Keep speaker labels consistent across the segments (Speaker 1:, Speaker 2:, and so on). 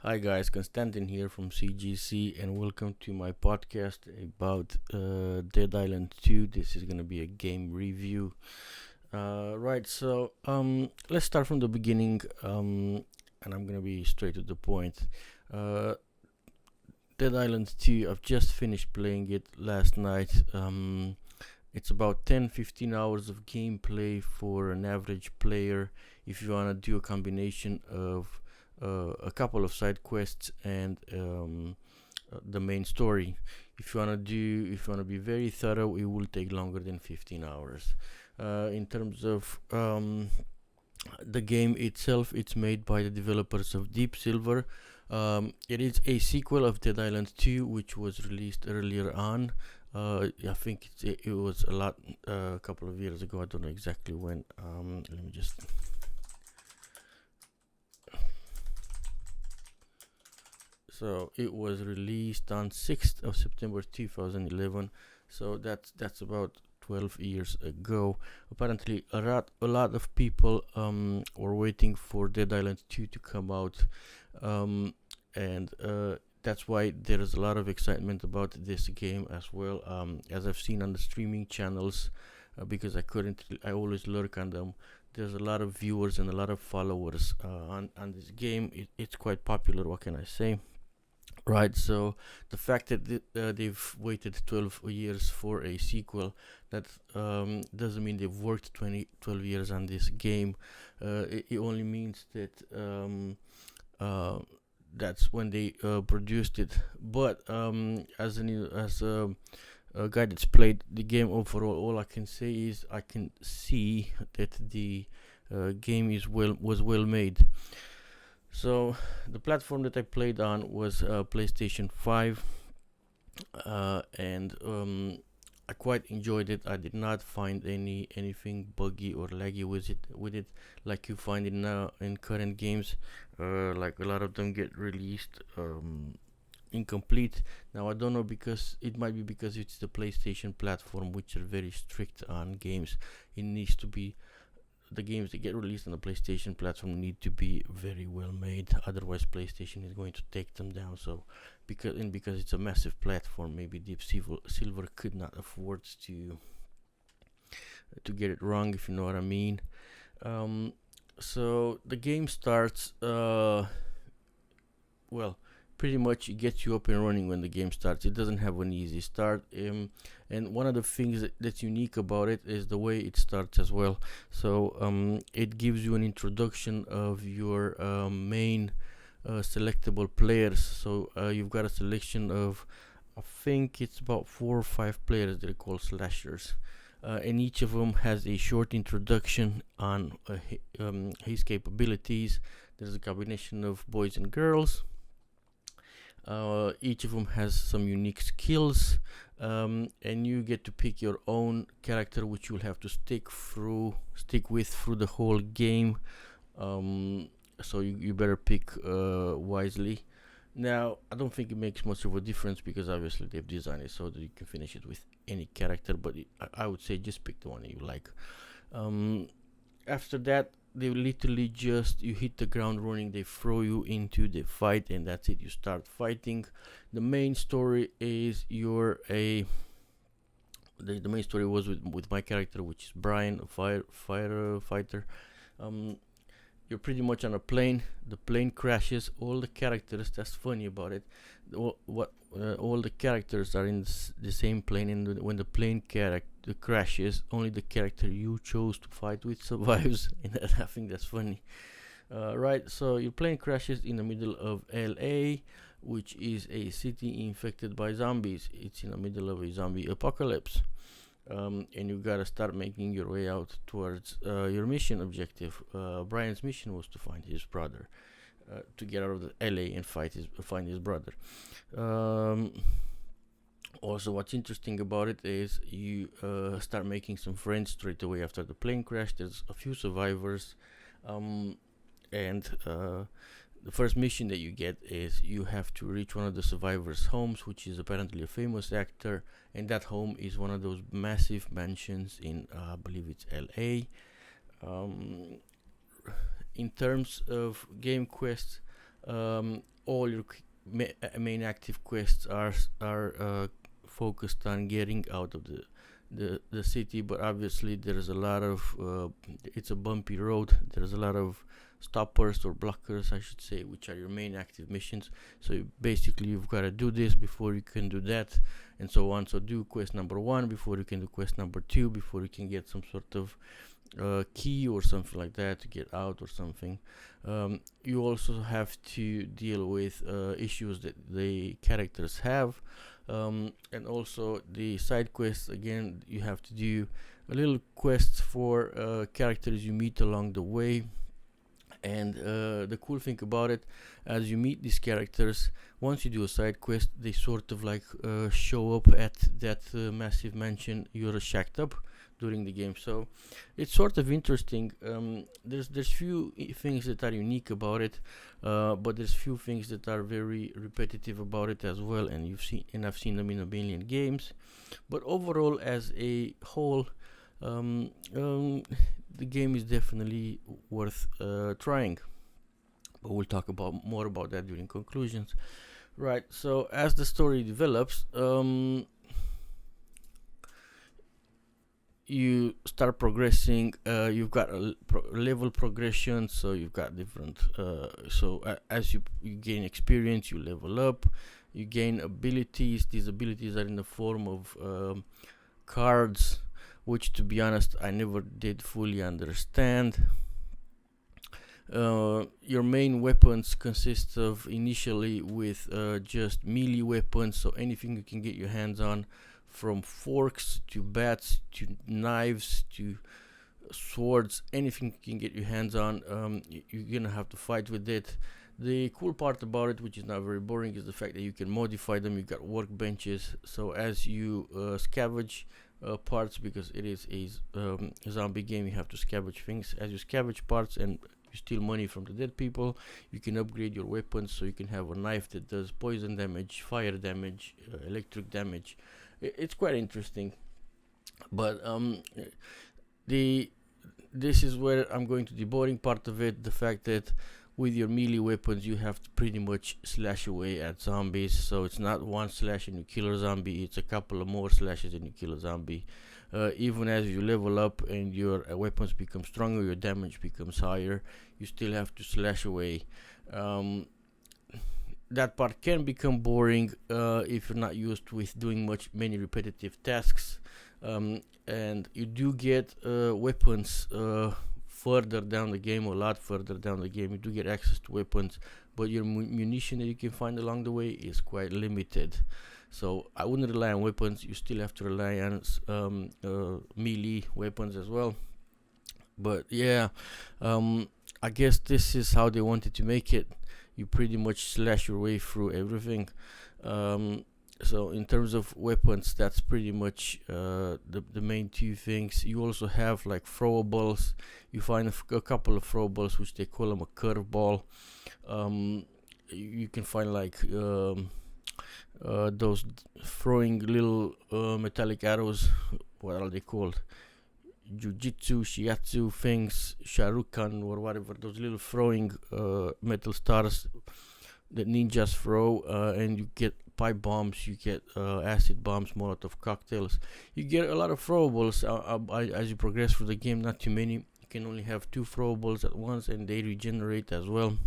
Speaker 1: Hi guys, Konstantin here from CGC, and welcome to my podcast about Dead Island 2. This is gonna be a game review. Let's start from the beginning, and I'm gonna be straight to the point. Uh, Dead Island 2, I've just finished playing it last night. It's about 10-15 hours of gameplay for an average player if you wanna do a combination of a couple of side quests and the main story. If you wanna be very thorough, it will take longer than 15 hours. In terms of the game itself, it's made by the developers of Deep Silver. It is a sequel of Dead Island 2, which was released earlier on. I think it was a couple of years ago. I don't know exactly when. Let me just. So it was released on 6th of September 2011. So that's about 12 years ago. Apparently, a lot of people were waiting for Dead Island 2 to come out, and that's why there is a lot of excitement about this game as well. As I've seen on the streaming channels, because I always lurk on them. There's a lot of viewers and a lot of followers on this game. It's quite popular. What can I say? Right, so the fact that they've waited 12 years for a sequel, that doesn't mean they've worked 12 years on this game. It only means that that's when they produced it. But as a guy that's played the game overall, all I can say is I can see that the game was well made. So the platform that I played on was PlayStation 5, and I quite enjoyed it. I did not find anything buggy or laggy with it like you find in current games. Like a lot of them get released incomplete. Now I don't know, because it might be because it's the PlayStation platform, which are very strict on games. It needs to be The games that get released on the PlayStation platform need to be very well made. Otherwise, PlayStation is going to take them down. So, because it's a massive platform, maybe Deep Silver could not afford to get it wrong, if you know what I mean. So the game starts. Well, pretty much it gets you up and running when the game starts. It doesn't have an easy start, and one of the things that's unique about it is the way it starts as well. So it gives you an introduction of your main selectable players. So you've got a selection of, I think it's about 4 or 5 players that are called slashers. And each of them has a short introduction on his capabilities. There's a combination of boys and girls. Each of them has some unique skills, and you get to pick your own character, which you'll have to stick with through the whole game. So you better pick wisely. Now, I don't think it makes much of a difference, because obviously they've designed it so that you can finish it with any character. But I would say just pick the one you like. After that, they literally just, you hit the ground running. They throw you into the fight, and that's it. You start fighting. The main story is the main story was with my character, which is Brian, a firefighter. You're pretty much on a plane. The plane crashes. All the characters, that's funny about it, all the characters are in the same plane, and when the plane crashes, only the character you chose to fight with survives. And I think that's funny. Right, so your plane crashes in the middle of LA, which is a city infected by zombies. It's in the middle of a zombie apocalypse. And you gotta start making your way out towards your mission objective. Brian's mission was to find his brother, to get out of the LA and find his brother. Also, what's interesting about it is you start making some friends straight away after the plane crash. There's a few survivors, and the first mission that you get is you have to reach one of the survivors' homes, which is apparently a famous actor, and that home is one of those massive mansions in, I believe it's LA. In terms of game quests, all your main active quests are focused on getting out of the city, but obviously there's a lot of it's a bumpy road. There's a lot of stoppers or blockers, I should say, which are your main active missions. So basically you've got to do this before you can do that, and so on. So do quest number 1 before you can do quest number 2, before you can get some sort of key or something like that to get out or something. You also have to deal with issues that the characters have, and also the side quests. Again, you have to do a little quests for characters you meet along the way. And the cool thing about it, as you meet these characters, once you do a side quest, they sort of like show up at that massive mansion you're shacked up during the game. So it's sort of interesting. There's few things that are unique about it, but there's few things that are very repetitive about it as well. And I've seen them in a million games. But overall, as a whole, the game is definitely worth trying. But we'll talk more about that during conclusions. Right. So as the story develops, you start progressing. You've got a level progression, so you've got different as you gain experience, you level up, you gain abilities. These abilities are in the form of cards, which, to be honest, I never did fully understand. Your main weapons consist of initially with just melee weapons, so anything you can get your hands on, from forks to bats to knives to swords, anything you can get your hands on, you're gonna have to fight with it. The cool part about it, which is not very boring, is the fact that you can modify them. You've got workbenches, so as you scavenge parts, because it is a zombie game, you have to scavenge things. As you scavenge parts and you steal money from the dead people, you can upgrade your weapons, so you can have a knife that does poison damage, fire damage, electric damage. It's quite interesting. But this is where I'm going to the boring part of it, the fact that with your melee weapons you have to pretty much slash away at zombies. So it's not one slash and you kill a zombie, it's a couple of more slashes and you kill a zombie. Even as you level up and your weapons become stronger, your damage becomes higher, you still have to slash away. That part can become boring if you're not used with doing many repetitive tasks, and you do get weapons further down the game, a lot further down the game. You do get access to weapons, but your munition that you can find along the way is quite limited. So I wouldn't rely on weapons. You still have to rely on melee weapons as well. But yeah, I guess this is how they wanted to make it. You pretty much slash your way through everything. So in terms of weapons, that's pretty much the main two things. You also have like throwables. You find a couple of throwables, which they call them a curveball. You can find like those throwing little metallic arrows. What are they called? Jujitsu, shiatsu things, sharukan or whatever, those little throwing metal stars that ninjas throw, and you get pipe bombs, you get acid bombs, Molotov cocktails. You get a lot of throwables as you progress through the game. Not too many. You can only have 2 throwables at once, and they regenerate as well.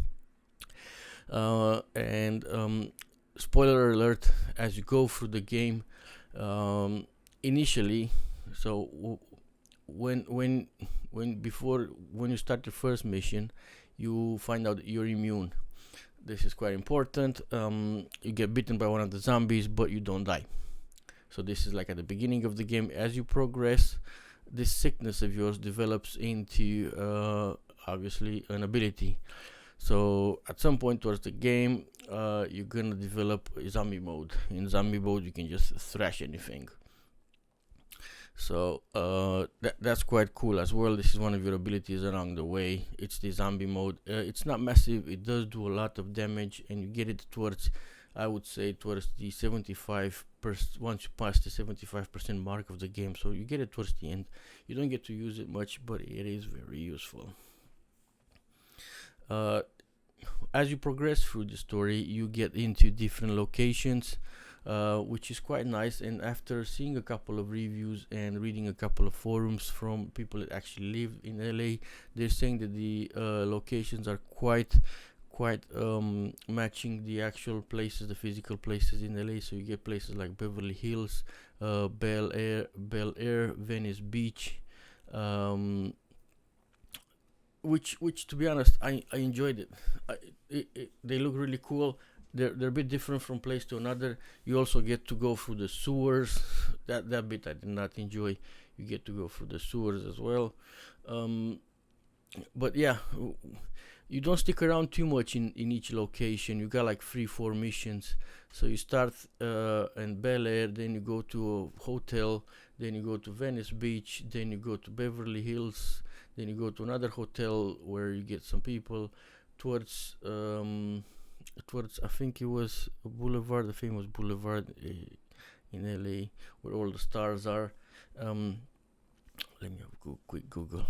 Speaker 1: And spoiler alert, as you go through the game, initially, so when you start the first mission, you find out that you're immune. This is quite important. You get bitten by one of the zombies, but you don't die. So this is like at the beginning of the game. As you progress, this sickness of yours develops into obviously an ability. So at some point towards the game, you're gonna develop a zombie mode. In zombie mode, you can just thrash anything. So that's quite cool as well. This is one of your abilities along the way. It's the zombie mode. It's not massive. It does do a lot of damage, and you get it towards, I would say, towards the 75%. Once you pass the 75% mark of the game, so you get it towards the end. You don't get to use it much, but it is very useful. as you progress through the story, you get into different locations, which is quite nice. And after seeing a couple of reviews and reading a couple of forums from people that actually live in LA, they're saying that the locations are quite matching the actual places, the physical places in LA. So you get places like Beverly Hills, Bel Air, Venice Beach, um, which to be honest, I enjoyed it. They look really cool. They're a bit different from place to another. You also get to go through the sewers. That bit I did not enjoy. You get to go through the sewers as well. Um, but yeah, you don't stick around too much in each location. You got like 3-4 missions. So you start in Bel Air, then you go to a hotel, then you go to Venice Beach, then you go to Beverly Hills, then you go to another hotel where you get some people towards towards, I think it was a boulevard, the famous boulevard in LA where all the stars are. Um, Let me have a quick Google.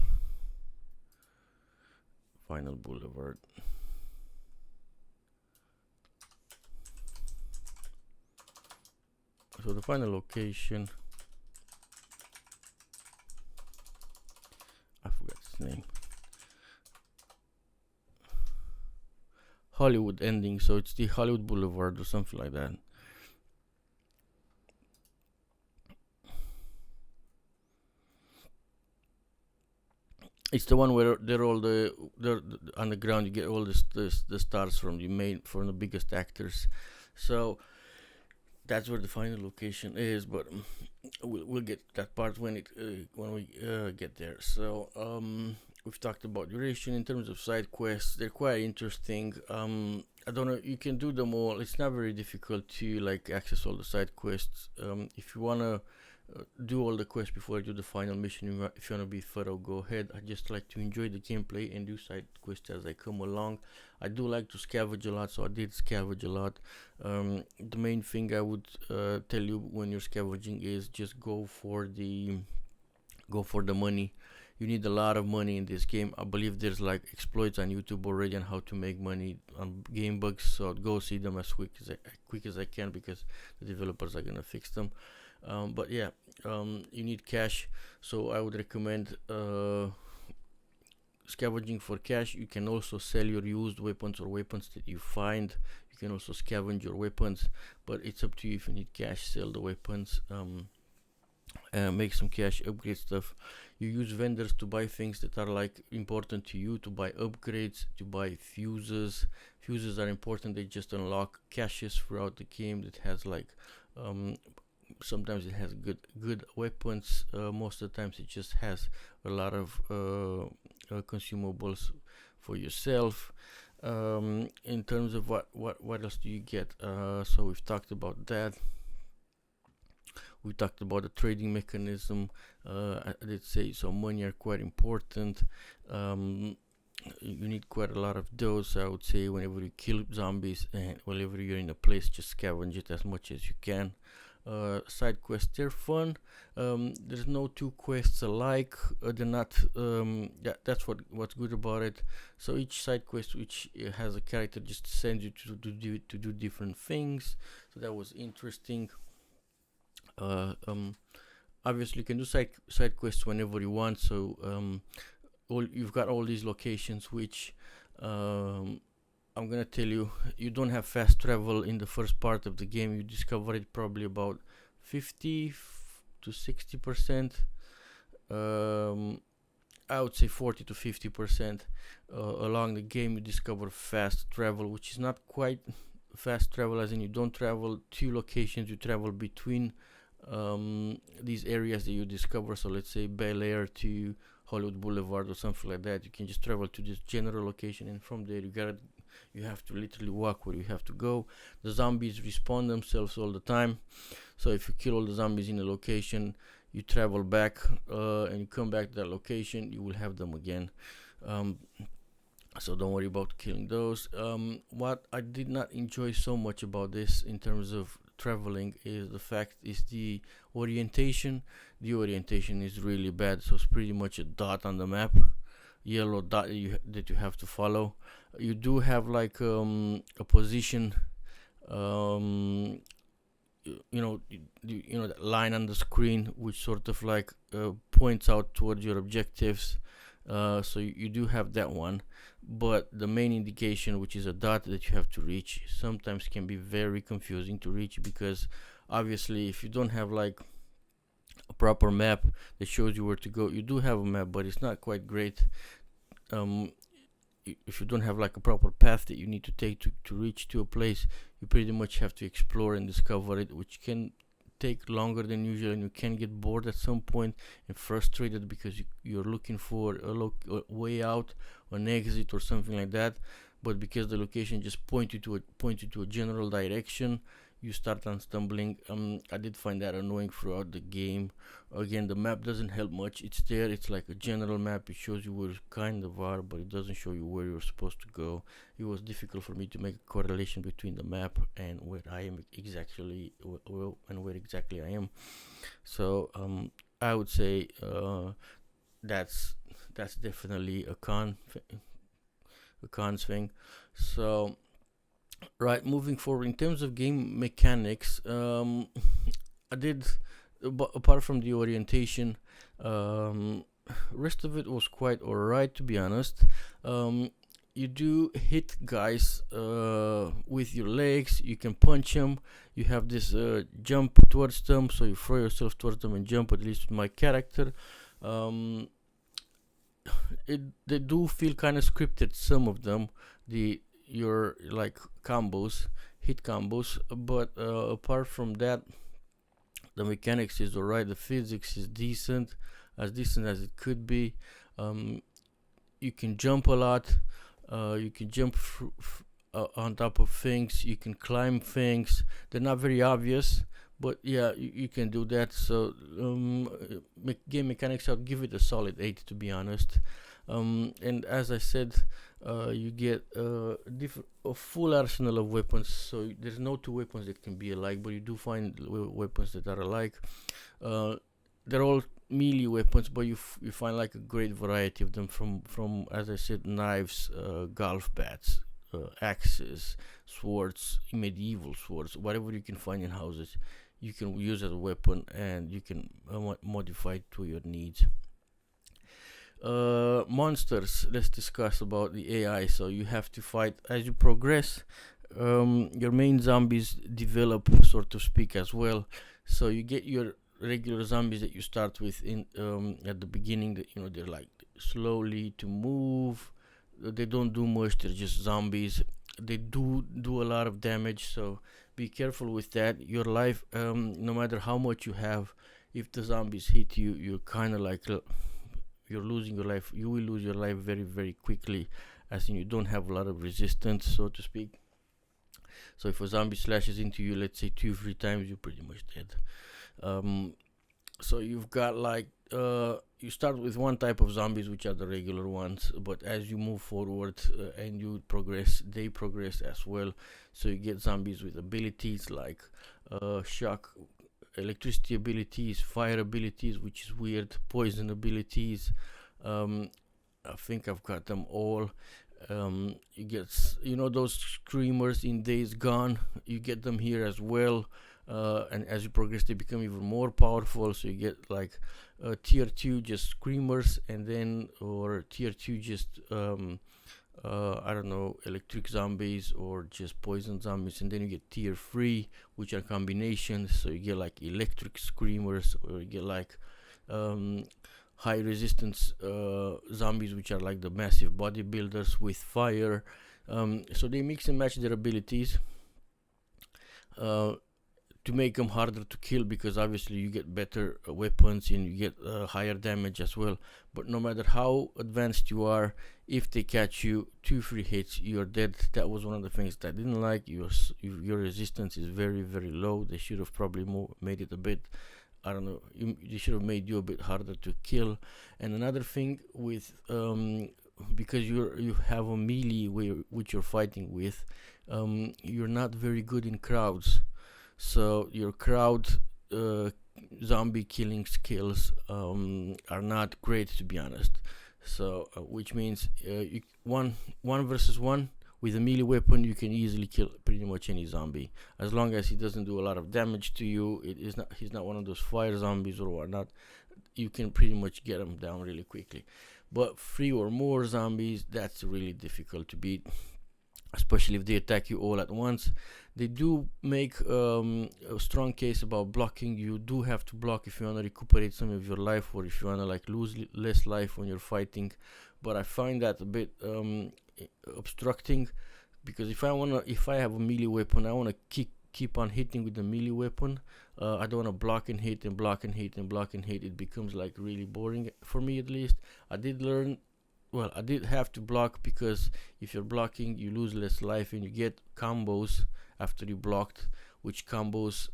Speaker 1: Final Boulevard. So the final location, I forgot its name. Hollywood ending, so it's the Hollywood Boulevard or something like that. It's the one where they're on the ground. You get all the stars from the biggest actors. So that's where the final location is. But we'll get that part when we get there. So we've talked about duration. In terms of side quests, they're quite interesting. I don't know. You can do them all. It's not very difficult to like access all the side quests. If you wanna do all the quests before I do the final mission, if you want to be thorough, go ahead. I just like to enjoy the gameplay and do side quests as I come along. I do like to scavenge a lot, so I did scavenge a lot. The main thing I would tell you when you're scavenging is just go for the money. You need a lot of money in this game. I believe there's like exploits on YouTube already on how to make money on game bugs, so I'd go see them as quick as I can, because the developers are gonna fix them. But yeah, you need cash, so I would recommend scavenging for cash. You can also sell your used weapons or weapons that you find. You can also scavenge your weapons, but it's up to you. If you need cash, sell the weapons, make some cash, upgrade stuff. You use vendors to buy things that are like important to you, to buy upgrades, to buy fuses. Fuses are important. They just unlock caches throughout the game that has like sometimes it has good weapons. Most of the times it just has a lot of consumables for yourself. In terms of what else do you get, so we've talked about that. We talked about the trading mechanism. I did say so money are quite important. You need quite a lot of those. I would say whenever you kill zombies and whenever you're in a place, just scavenge it as much as you can. Side quests, they're fun. There's no two quests alike. They're not. That's what's good about it. So each side quest, which has a character, just sends you to do different things. So that was interesting. Obviously, you can do side quests whenever you want. So you've got all these locations, which I'm gonna tell you, you don't have fast travel in the first part of the game. You discover it probably about 50 to 60%. I would say 40 to 50% along the game. You discover fast travel, which is not quite fast travel, as in you don't travel to locations. You travel between these areas that you discover. So let's say Bel Air to Hollywood Boulevard or something like that. You can just travel to this general location, and from there you have to literally walk where you have to go. The zombies respawn themselves all the time, so if you kill all the zombies in a location, you travel back and you come back to that location, you will have them again. So don't worry about killing those. What I did not enjoy so much about this in terms of traveling is the orientation. The orientation is really bad, so it's pretty much a dot on the map. yellow dot that you have to follow. You do have like a position, um, that line on the screen which sort of like points out towards your objectives. So you do have that one, but the main indication, which is a dot that you have to reach, sometimes can be very confusing to reach, because obviously if you don't have like a proper map that shows you where to go, you do have a map but it's not quite great. If you don't have like a proper path that you need to take to reach to a place, you pretty much have to explore and discover it, which can take longer than usual, and you can get bored at some point and frustrated because you're looking for a way out, or an exit or something like that. But because the location just point you to a general direction, you start on stumbling. I did find that annoying throughout the game. Again, the map doesn't help much. It's there, it's like a general map. It shows you where you kind of are, but it doesn't show you where you're supposed to go. It was difficult for me to make a correlation between the map and where I am exactly, and where exactly I am. So I would say that's definitely a cons thing. So right, moving forward in terms of game mechanics, I did, apart from the orientation, rest of it was quite alright, to be honest. You do hit guys with your legs. You can punch them. You have this jump towards them, so you throw yourself towards them and jump. At least with my character, they do feel kind of scripted. Some of them, your like hit combos, but apart from that, the mechanics is alright. The physics is decent as it could be. You can jump a lot. You can jump on top of things. You can climb things. They're not very obvious, but yeah, you can do that. So game mechanics, I'll give it a solid 8, to be honest. And as I said, you get a full arsenal of weapons. So there's no two weapons that can be alike, but you do find weapons that are alike. They're all melee weapons, but you find like a great variety of them, from as I said, knives, golf bats, axes, swords, medieval swords, whatever you can find in houses, you can use as a weapon, and you can modify it to your needs. Monsters, let's discuss about the AI. So you have to fight as you progress. Your main zombies develop, so to speak, as well. So you get your regular zombies that you start with in at the beginning, that they're like slowly to move. They don't do much, they're just zombies. They do a lot of damage, so be careful with that. Your life, no matter how much you have, if the zombies hit you, you're kind of like you're losing your life. You will lose your life very, very quickly, as in you don't have a lot of resistance, so to speak. So if a zombie slashes into you, let's say 2-3 times, you're pretty much dead. So you've got like you start with one type of zombies, which are the regular ones, but as you move forward and you progress, they progress as well. So you get zombies with abilities like shock, electricity abilities, fire abilities, which is weird, poison abilities. I think I've got them all. You get those screamers in Days Gone, you get them here as well. And as you progress, they become even more powerful. So you get like tier 2 just screamers, and then or tier 2 just I don't know, electric zombies or just poison zombies, and then you get tier 3, which are combinations. So you get like electric screamers, or you get like high resistance zombies, which are like the massive bodybuilders with fire. So they mix and match their abilities to make them harder to kill, because obviously you get better weapons and you get higher damage as well. But no matter how advanced you are, if they catch you 2-3 hits, you're dead. That was one of the things that I didn't like. Your resistance is very, very low. They should have probably made it a bit, I don't know, they should have made you a bit harder to kill. And another thing with because you have a melee which you're fighting with, you're not very good in crowds. So your crowd zombie killing skills are not great, to be honest. So which means one versus one with a melee weapon, you can easily kill pretty much any zombie, as long as he doesn't do a lot of damage to you. He's not one of those fire zombies or whatnot. You can pretty much get him down really quickly. But 3 or more zombies, that's really difficult to beat, especially if they attack you all at once. They do make a strong case about blocking. You do have to block if you want to recuperate some of your life, or if you want to like lose less life when you're fighting. But I find that a bit obstructing, because if I have a melee weapon, I want to keep on hitting with the melee weapon. I don't want to block and hit and block and hit and block and hit. It becomes like really boring for me, at least. I did have to block, because if you're blocking, you lose less life and you get combos after you blocked, which combos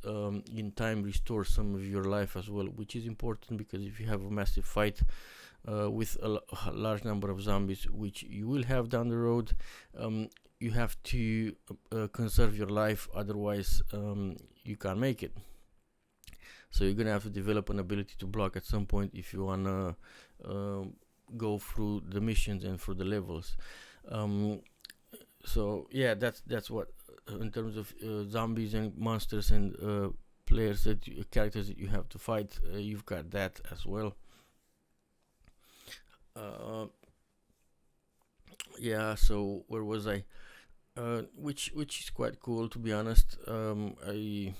Speaker 1: in time restore some of your life as well, which is important, because if you have a massive fight with a large number of zombies, which you will have down the road, you have to conserve your life, otherwise you can't make it. So you're gonna have to develop an ability to block at some point if you wanna go through the missions and through the levels. So yeah, that's what in terms of zombies and monsters and characters that you have to fight. You've got that as well. Yeah. So where was I? Which is quite cool, to be honest. Yeah,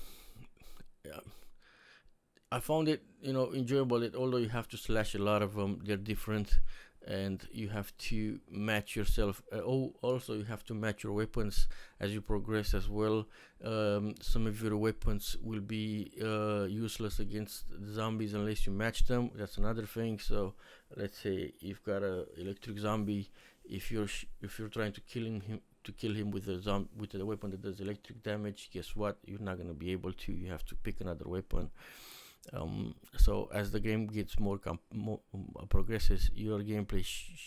Speaker 1: I found it, enjoyable. Although you have to slash a lot of them, they're different, and you have to match yourself. Also, you have to match your weapons as you progress as well. Some of your weapons will be useless against the zombies unless you match them. That's another thing. So, let's say you've got a electric zombie. If you're trying to kill him with a weapon that does electric damage, guess what? You're not gonna be able to. You have to pick another weapon. So as the game gets more progresses, your gameplay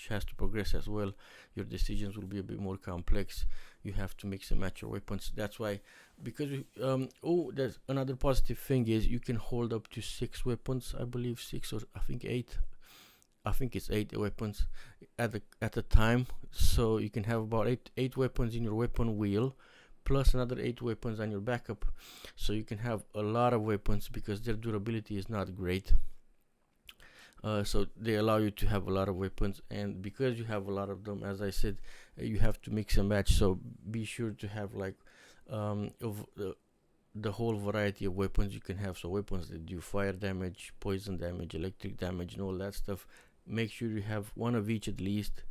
Speaker 1: has to progress as well. Your decisions will be a bit more complex. You have to mix and match your weapons. That's why, because there's another positive thing is you can hold up to 6 weapons. I believe 6, or I think 8. I think it's 8 weapons at a time. So you can have about eight weapons in your weapon wheel, plus another 8 weapons on your backup. So you can have a lot of weapons, because their durability is not great. So they allow you to have a lot of weapons, and because you have a lot of them, as I said, you have to mix and match. So be sure to have like the whole variety of weapons you can have. So weapons that do fire damage, poison damage, electric damage, and all that stuff. Make sure you have one of each at least.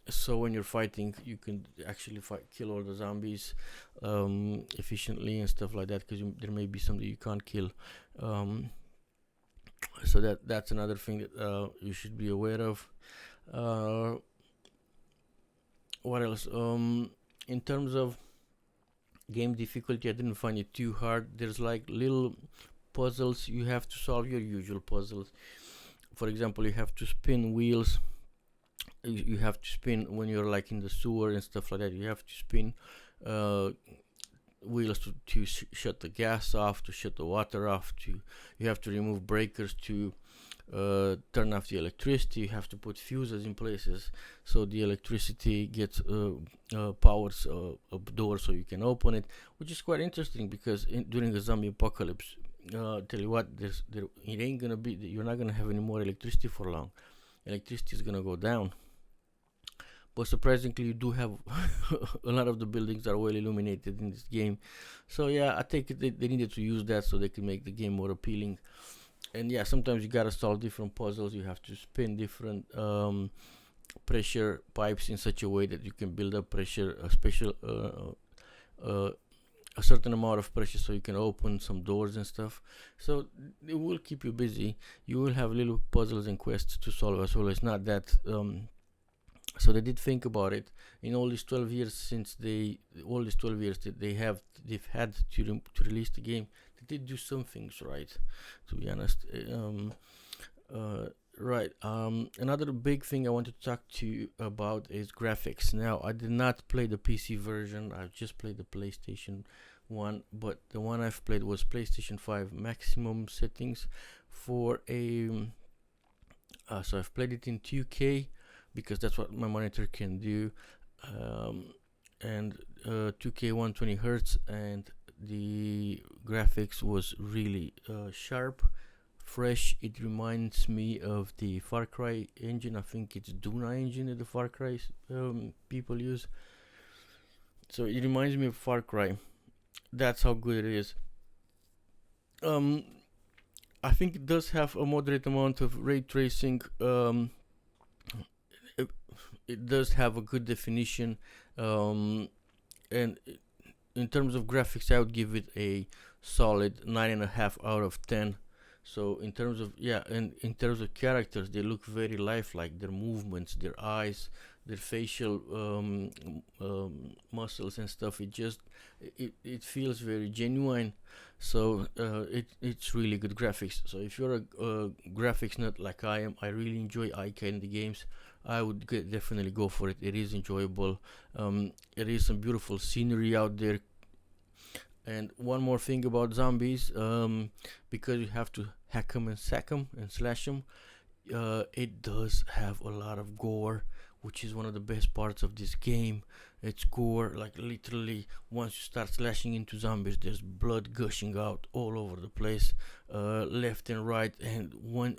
Speaker 1: So when you're fighting, you can actually kill all the zombies efficiently and stuff like that, because there may be some that you can't kill. So that's another thing that you should be aware of. What else? In terms of game difficulty, I didn't find it too hard. There's like little puzzles you have to solve, your usual puzzles. For example, you have to spin wheels. You have to spin when you're like in the sewer and stuff like that. You have to spin wheels to shut the gas off, to shut the water off. You have to remove breakers to turn off the electricity. You have to put fuses in places so the electricity gets powers a door so you can open it, which is quite interesting, because during a zombie apocalypse, tell you what, it ain't gonna be. You're not gonna have any more electricity for long. Electricity is gonna go down. But surprisingly, you do have a lot of the buildings are well illuminated in this game. So yeah, I take it they needed to use that so they can make the game more appealing. And yeah, sometimes you gotta solve different puzzles. You have to spin different pressure pipes in such a way that you can build up pressure, a certain amount of pressure, so you can open some doors and stuff. So it will keep you busy. You will have little puzzles and quests to solve as well. It's not that so they did think about it in all these 12 years that they've had to release the game. They did do some things right, to be honest. Right. Another big thing I wanted to talk to you about is graphics. Now, I did not play the PC version. I just played the PlayStation 1, but the one I've played was PlayStation 5 maximum settings for a So I've played it in 2K because that's what my monitor can do, um, and 2K 120 hertz, and the graphics was really sharp, fresh. It reminds me of the Far Cry engine. I think it's Duna engine that the Far Cry people use. So it reminds me of Far Cry. That's how good it is. Um, I think it does have a moderate amount of ray tracing. It, it does have a good definition, um, and in terms of graphics, I would give it a solid 9.5 out of 10. So in terms of, yeah, and in terms of characters, they look very lifelike. Their movements, their eyes, their facial muscles and stuff. It feels very genuine. So it's really good graphics. So if you're a graphics nut like I am, I really enjoy eye candy games. I would definitely go for it. It is enjoyable. It is some beautiful scenery out there. And one more thing about zombies, because you have to hack them and sack them and slash them, it does have a lot of gore, which is one of the best parts of this game. It's gore, like literally, once you start slashing into zombies, there's blood gushing out all over the place, left and right. And when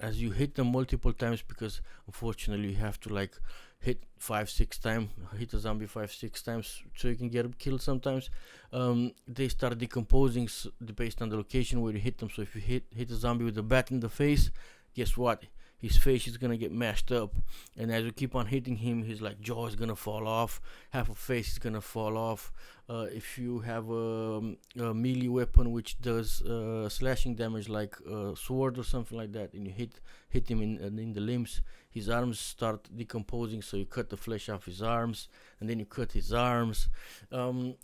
Speaker 1: as you hit them multiple times, because unfortunately you have to like hit 5-6 times, hit a zombie 5-6 times so you can get them killed sometimes. They start decomposing based on the location where you hit them. So if you hit a zombie with a bat in the face, guess what? His face is gonna get mashed up, and as you keep on hitting him, his like jaw is gonna fall off, half of face is gonna fall off. If you have a melee weapon which does slashing damage, like a sword or something like that, and you hit him in the limbs, his arms start decomposing. So you cut the flesh off his arms, and then you cut his arms.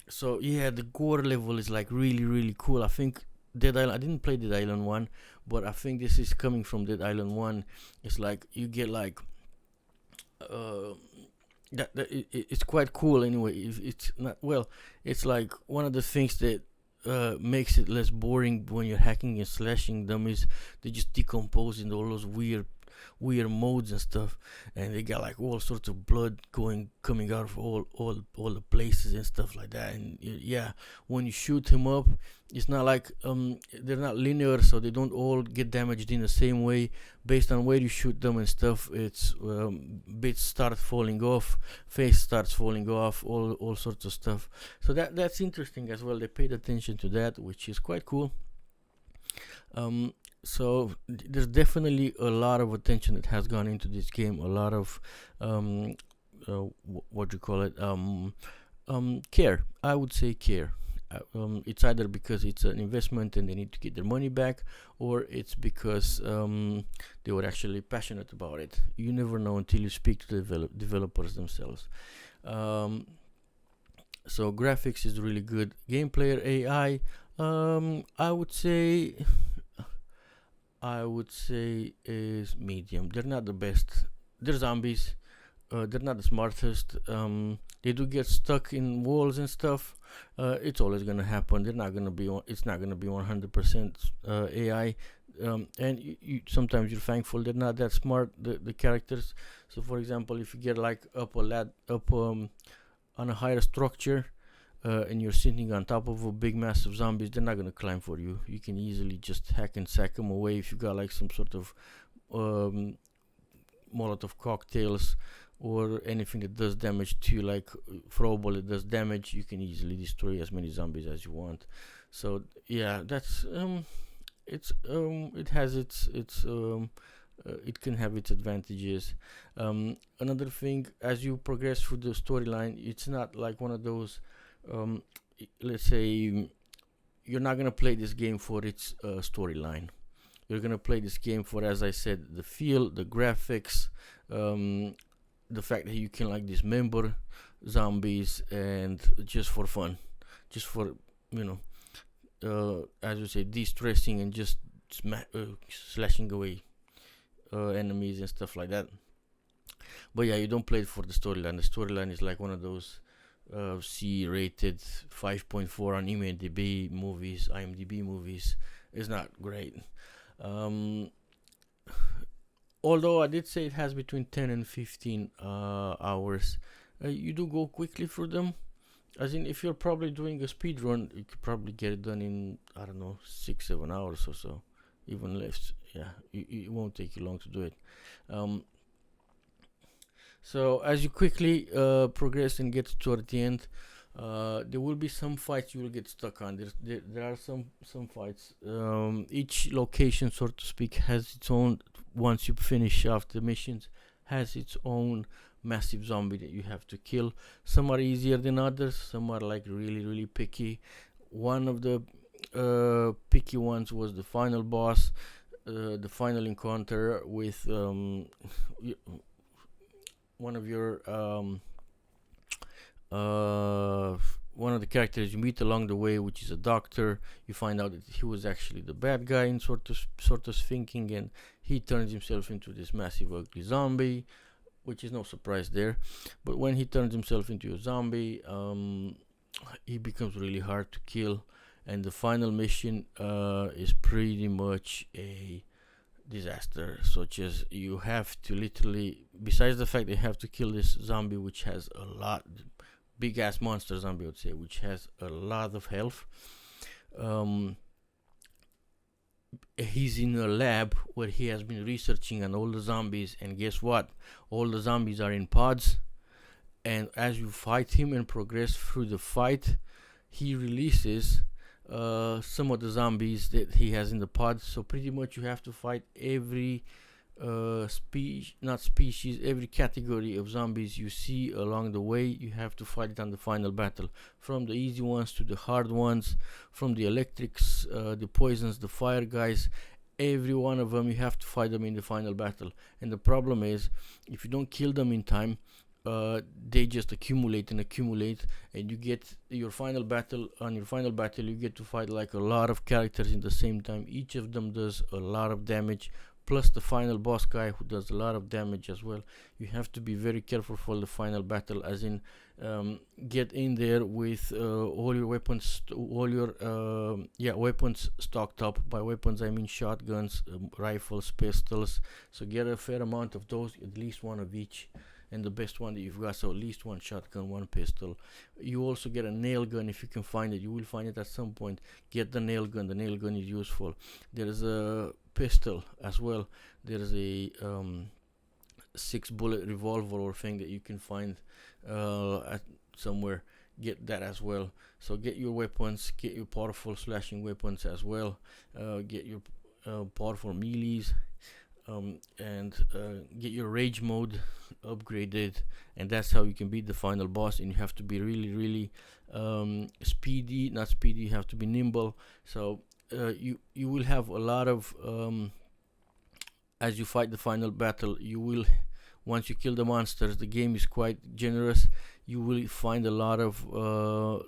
Speaker 1: So yeah, the gore level is like really really cool. I think Dead Island. I didn't play Dead Island 1, but I think this is coming from Dead Island 1. It's like you get like it's quite cool anyway. It's not, well, it's like one of the things that makes it less boring when you're hacking and slashing them is they just decompose in all those weird modes and stuff, and they got like all sorts of blood coming out of all the places and stuff like that. And yeah, when you shoot him up, it's not like they're not linear, so they don't all get damaged in the same way. Based on where you shoot them and stuff, it's bits start falling off, face starts falling off, all sorts of stuff. So that's interesting as well. They paid attention to that, which is quite cool. So there's definitely a lot of attention that has gone into this game, a lot of what do you call it, care. I would say care. It's either because it's an investment and they need to get their money back, or it's because they were actually passionate about it. You never know until you speak to the developers themselves. So graphics is really good. Gameplay AI, I would say is medium. They're not the best. They're zombies. They're not the smartest. They do get stuck in walls and stuff. It's always gonna happen. They're not gonna be. It's not gonna be 100% AI. And sometimes you're thankful they're not that smart. The characters. So for example, if you get like up on a higher structure, and you're sitting on top of a big massive zombies, they're not gonna climb for you. You can easily just hack and sack them away. If you got like some sort of Molotov cocktails or anything that does damage to you, like throwable that does damage, you can easily destroy as many zombies as you want. So yeah, that's it has its it can have its advantages. Another thing, as you progress through the storyline, it's not like one of those let's say you're not gonna play this game for its storyline. You're gonna play this game for, as I said, the feel, the graphics, the fact that you can like dismember zombies, and just for fun, just for as you say, de-stressing and just slashing away enemies and stuff like that. But yeah, you don't play it for the storyline. The storyline is like one of those C-rated 5.4 on IMDb movies. It's not great. although I did say it has between 10 and 15 hours. You do go quickly through them. As in, if you're probably doing a speed run, you could probably get it done in, I don't know, 6-7 hours or so, even less. Yeah, it won't take you long to do it. Um, so as you quickly progress and get toward the end, there will be some fights you will get stuck on. There are some fights. Each location, so to speak, has its own. Once you finish off the missions, has its own massive zombie that you have to kill. Some are easier than others. Some are like really picky. One of the picky ones was the final boss, the final encounter with one of your one of the characters you meet along the way, which is a doctor. You find out that he was actually the bad guy in sort of thinking, and he turns himself into this massive ugly zombie, which is no surprise there. But when he turns himself into a zombie, he becomes really hard to kill, and the final mission is pretty much a disaster, such as you have to literally, besides the fact they have to kill this zombie, which has a lot, big ass monster zombie, I would say, which has a lot of health. He's in a lab where he has been researching on all the zombies, and guess what? All the zombies are in pods, and as you fight him and progress through the fight, he releases some of the zombies that he has in the pod. So pretty much you have to fight every every category of zombies you see along the way. You have to fight it on the final battle, from the easy ones to the hard ones, from the electrics, the poisons, the fire guys. Every one of them, you have to fight them in the final battle. And the problem is, if you don't kill them in time, they just accumulate, and you get your final battle. On your final battle, you get to fight like a lot of characters in the same time. Each of them does a lot of damage, plus the final boss guy, who does a lot of damage as well. You have to be very careful for the final battle, as in get in there with all your weapons, weapons stocked up. By weapons I mean shotguns, rifles, pistols. So get a fair amount of those, at least one of each, and the best one that you've got, so at least one shotgun, one pistol. You also get a nail gun if you can find it. You will find it at some point. Get the nail gun. The nail gun is useful. There is a pistol as well. There is a 6-bullet revolver or thing that you can find at somewhere. Get that as well. So get your weapons. Get your powerful slashing weapons as well. Get your powerful melees. And get your rage mode upgraded, and that's how you can beat the final boss. And you have to be really speedy, not speedy, you have to be nimble. So you will have a lot of as you fight the final battle, you will, once you kill the monsters, the game is quite generous. You will find a lot of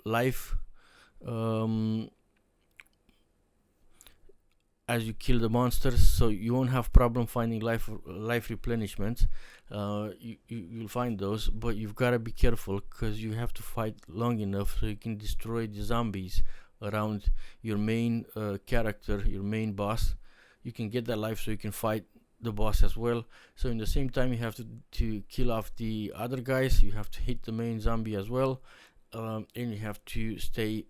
Speaker 1: life as you kill the monsters, so you won't have problem finding life replenishments. You'll find those, but you've got to be careful, because you have to fight long enough so you can destroy the zombies around your main character, your main boss. You can get that life so you can fight the boss as well. So in the same time, you have to kill off the other guys. You have to hit the main zombie as well, and you have to stay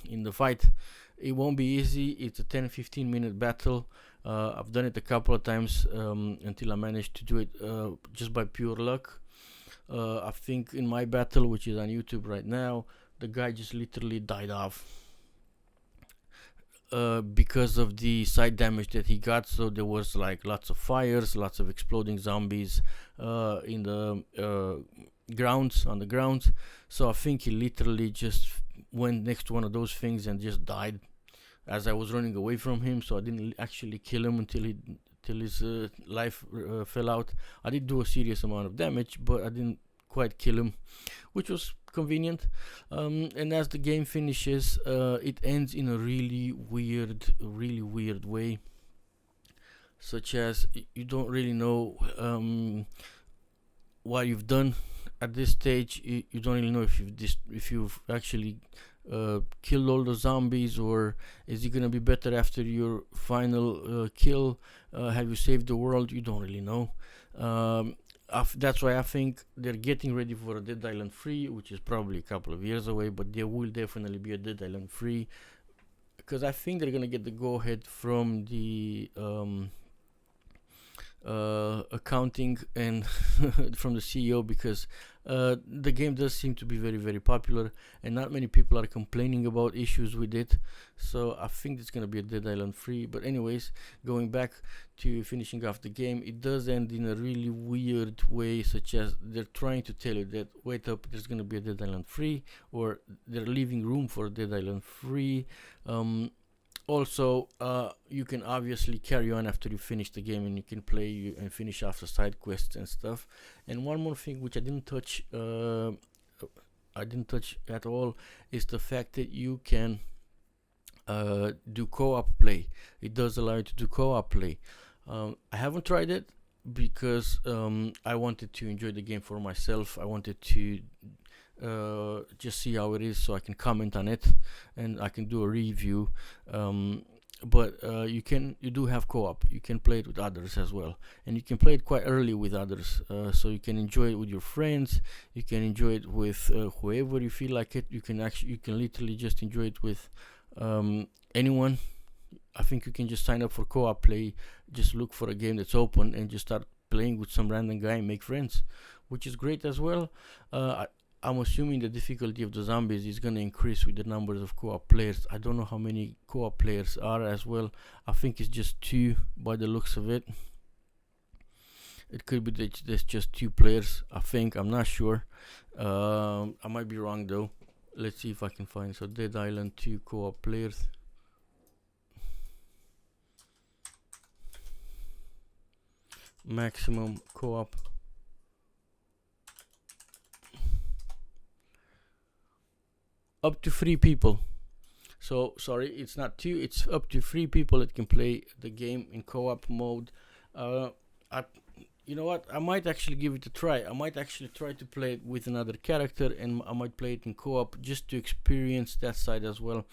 Speaker 1: in the fight. It won't be easy. It's a 10-15 minute battle. I've done it a couple of times until I managed to do it just by pure luck. I think in my battle, which is on YouTube right now, the guy just literally died off because of the side damage that he got. So there was like lots of fires, lots of exploding zombies in the grounds, on the grounds. So I think he literally just went next to one of those things and just died as I was running away from him. So I didn't actually kill him until his life fell out. I did do a serious amount of damage, but I didn't quite kill him, which was convenient. And as the game finishes, it ends in a really weird way, such as you don't really know what you've done at this stage. You don't really know if you've actually kill all the zombies, or is it gonna be better after your final kill? Have you saved the world? You don't really know. That's why I think they're getting ready for a Dead Island 3, which is probably a couple of years away, but there will definitely be a Dead Island 3, because I think they're gonna get the go ahead from the accounting and from the CEO, because the game does seem to be very, very popular, and not many people are complaining about issues with it. So I think it's gonna be a Dead Island 3. But anyways, going back to finishing off the game, it does end in a really weird way, such as they're trying to tell you that wait up, there's gonna be a Dead Island 3, or they're leaving room for a Dead Island 3. Also, you can obviously carry on after you finish the game, and you can play and finish off the side quests and stuff. And one more thing which I didn't touch at all, is the fact that you can do co-op play. It does allow you to do co-op play. I haven't tried it because I wanted to enjoy the game for myself. I wanted to just see how it is, so I can comment on it and I can do a review. But you do have co-op. You can play it with others as well, and you can play it quite early with others, so you can enjoy it with your friends. You can enjoy it with whoever you feel like it. You can literally just enjoy it with anyone. I think you can just sign up for co-op play, just look for a game that's open and just start playing with some random guy and make friends, which is great as well. I'm assuming the difficulty of the zombies is going to increase with the numbers of co-op players. I don't know how many co-op players are as well. I think it's just 2 by the looks of it. It could be that there's just 2 players, I think. I'm not sure. I might be wrong though. Let's see if I can find. So Dead Island 2 co-op players. Maximum co-op. Up to 3 people. So sorry, it's not 2, it's up to 3 people that can play the game in co-op mode. You know what, I might actually give it a try. I might actually try to play it with another character, and I might play it in co-op just to experience that side as well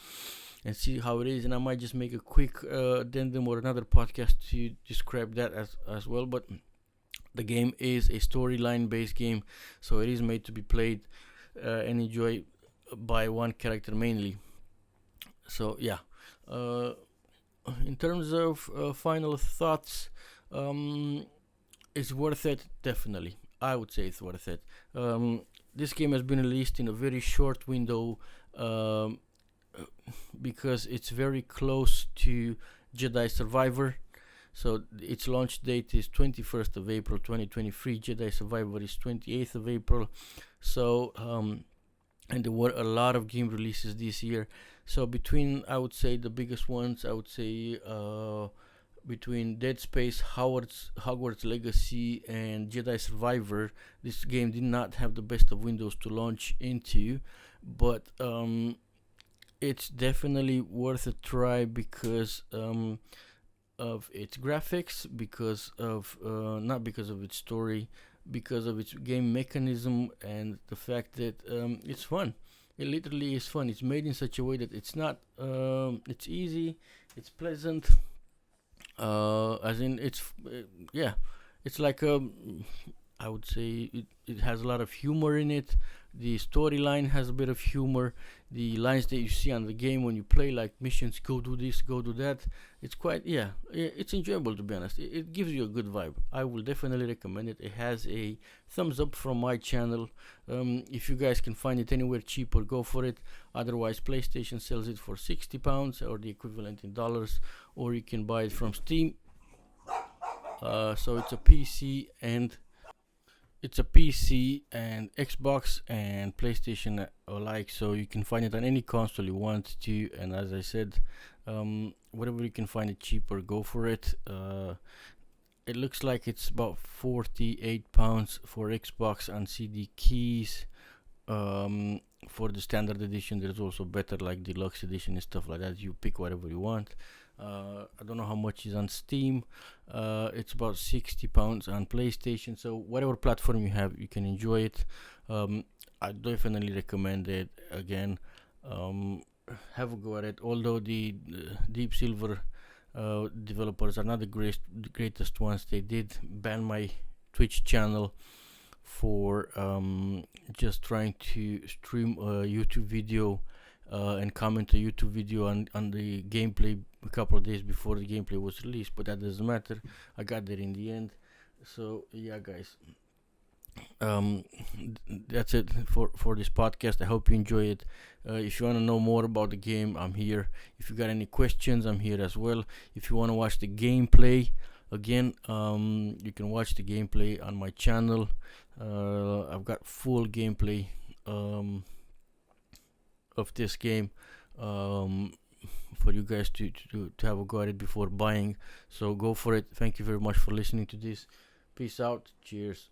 Speaker 1: and see how it is. And I might just make a quick addendum or another podcast to describe that as well. But the game is a storyline based game, so it is made to be played and enjoyed by one character mainly. So yeah, in terms of final thoughts, it's worth it. Definitely, I would say it's worth it. This game has been released in a very short window, because it's very close to Jedi Survivor. So its launch date is 21st of April 2023. Jedi Survivor is 28th of April. So and there were a lot of game releases this year. So between, I would say, the biggest ones, I would say between Dead Space, Hogwarts Legacy, and Jedi Survivor, this game did not have the best of windows to launch into, but it's definitely worth a try because of its graphics, because of not because of its story, because of its game mechanism, and the fact that it's fun. It literally is fun. It's made in such a way that it's not it's easy, it's pleasant, as in it's yeah, it's like I would say it has a lot of humor in it. The storyline has a bit of humor. The lines that you see on the game when you play, like missions, go do this, go do that, it's quite, it's enjoyable, to be honest. It gives you a good vibe. I will definitely recommend it. It has a thumbs up from my channel. If you guys can find it anywhere cheaper, go for it. Otherwise, PlayStation sells it for £60 or the equivalent in dollars, or you can buy it from Steam. So it's a PC and Xbox and PlayStation alike, so you can find it on any console you want to. And as I said, whatever you can find it cheaper, go for it. It looks like it's about £48 for Xbox on CD keys. For the standard edition, there's also better, like deluxe edition and stuff like that. You pick whatever you want. I don't know how much is on Steam. It's about £60 on PlayStation. So whatever platform you have, you can enjoy it. I definitely recommend it. Again, um, have a go at it. Although the Deep Silver developers are not the greatest ones, they did ban my Twitch channel for just trying to stream a YouTube video and comment a YouTube video on the gameplay a couple of days before the gameplay was released, but that doesn't matter. I got there in the end. So yeah, guys, that's it for this podcast. I hope you enjoy it. If you want to know more about the game, I'm here. If you got any questions, I'm here as well. If you want to watch the gameplay again, you can watch the gameplay on my channel. I've got full gameplay of this game for you guys to have a go at it before buying. So go for it. Thank you very much for listening to this. Peace out. Cheers.